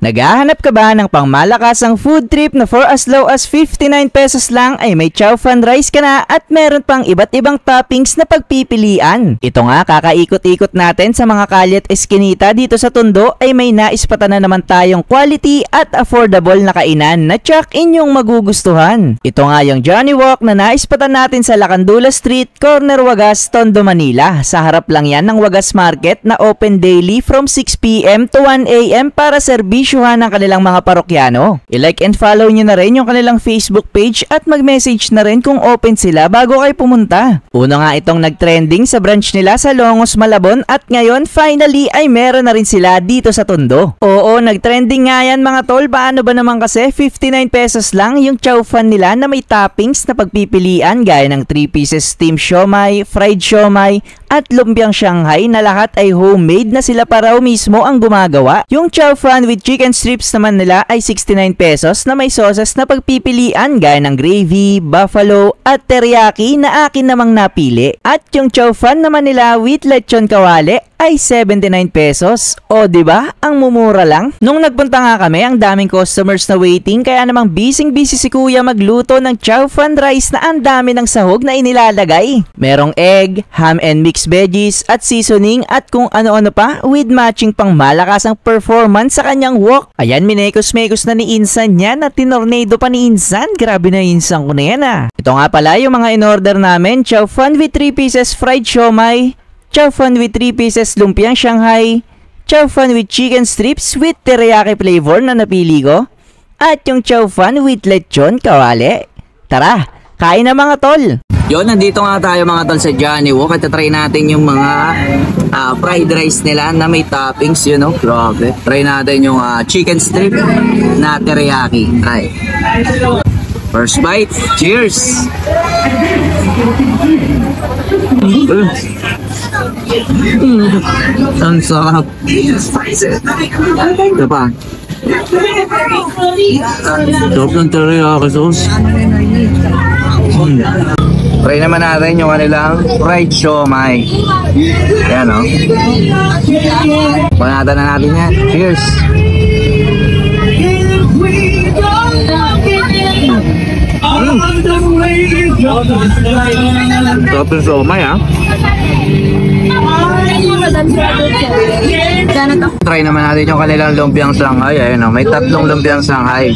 Naghahanap ka ba ng pangmalakasang food trip na for as low as 59 pesos lang ay may chow fan rice ka na at meron pang iba't ibang toppings na pagpipilian? Ito nga, kakaikot-ikot natin sa mga kalyat eskinita dito sa Tondo ay may naispatan na naman tayong quality at affordable na kainan na tsak inyong magugustuhan. Ito nga yung Johnny Wok na naispatan natin sa Lacandula Street, Corner Wagas, Tondo, Manila. Sa harap lang yan ng Wagas Market na open daily from 6 PM to 1 AM para serbisyo ng kanilang mga parokyano. I-like and follow nyo na rin yung kanilang Facebook page at mag-message na rin kung open sila bago kayo pumunta. Uno nga itong nag-trending sa branch nila sa Longos, Malabon at ngayon finally ay meron na rin sila dito sa Tondo. Oo, nag-trending nga yan mga tol. Paano ba naman kasi 59 pesos lang yung chow fan nila na may toppings na pagpipilian gaya ng 3 pieces steamed siomai, fried siomai at lumpiang Shanghai na lahat ay homemade na sila pa raw mismo ang gumagawa. Yung chow fan with chicken strips naman nila ay 69 pesos na may sauces na pagpipilian gaya ng gravy, buffalo at teriyaki na akin namang napili. At yung chow fan naman nila with lechon kawali ay 79 pesos. O diba? Ang mumura lang. Nung nagpunta nga kami, ang daming customers na waiting kaya namang busy si kuya magluto ng chow fan rice na ang dami ng sahog na inilalagay. Merong egg, ham and mixed veggies at seasoning at kung ano-ano pa with matching pang malakasang performance sa kanyang wok. Ayan, minekos-mekos na ni Insan yan at tinornado pa ni Insan. Grabe na Insan ko na yan ah. Ito nga pala yung mga in-order namin. Chow fan with 3 pieces fried siomai, chow fan with 3 pieces lumpiang Shanghai, chow fan with chicken strips with teriyaki flavor na napili ko, at yung chow fan with lechon kawali. Tara, kain na mga tol! Yon, nandito nga tayo mga tol sa Johnny Wok at try natin yung mga fried rice nila na may toppings, you know. Grabe. Try natin yung chicken strip na teriyaki. Try. First bite. Cheers! Ang sarap. Ito pa. Sarap ng teriyaki sauce. Try naman natin yung kanilang fried siomai. Ayan o. Panatan na natin yan. Cheers! Sarap yung siomai ha. Try naman natin yung kanilang lumpiang Shanghai. Ayan o. May 3 lumpiang Shanghai.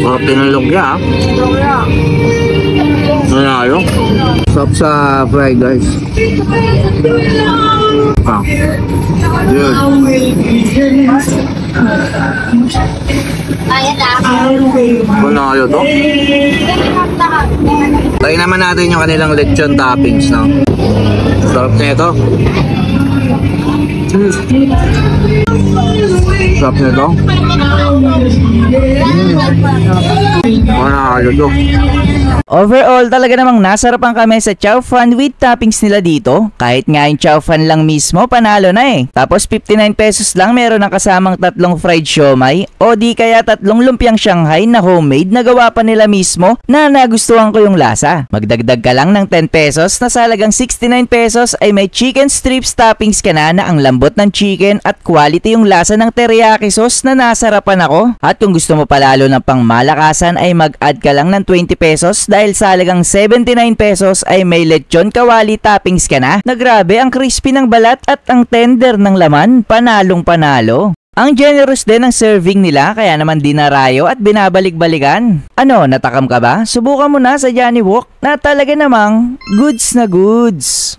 Sarap din ang lumpia ha. Nanalo. Sarap sa fried rice. Good. Panalo to. Try naman natin yung kanilang lechon toppings, no? Sarap na ito. Sarap na ito. Panalo to. Overall, talaga namang nasarapan kami sa chow fan with toppings nila dito. Kahit nga yung chow fan lang mismo, panalo na eh. Tapos 59 pesos lang meron ng kasamang 3 fried siomai o di kaya 3 lumpiang Shanghai na homemade na gawa pa nila mismo na nagustuhan ko yung lasa. Magdagdag ka lang ng 10 pesos na sa halagang 69 pesos ay may chicken strips toppings ka na ang lambot ng chicken at quality yung lasa ng teriyaki sauce na nasarapan ako. At kung gusto mo palalo ng pangmalakasan ay mag-add ka lang ng 20 pesos dahil sa halagang 79 pesos ay may lechon kawali toppings ka na. Grabe, ang crispy ng balat at ang tender ng laman, panalong panalo. Ang generous din ng serving nila kaya naman dinarayo at binabalik-balikan. Ano, natakam ka ba? Subukan mo na sa Johnny Wok na talaga namang goods na goods.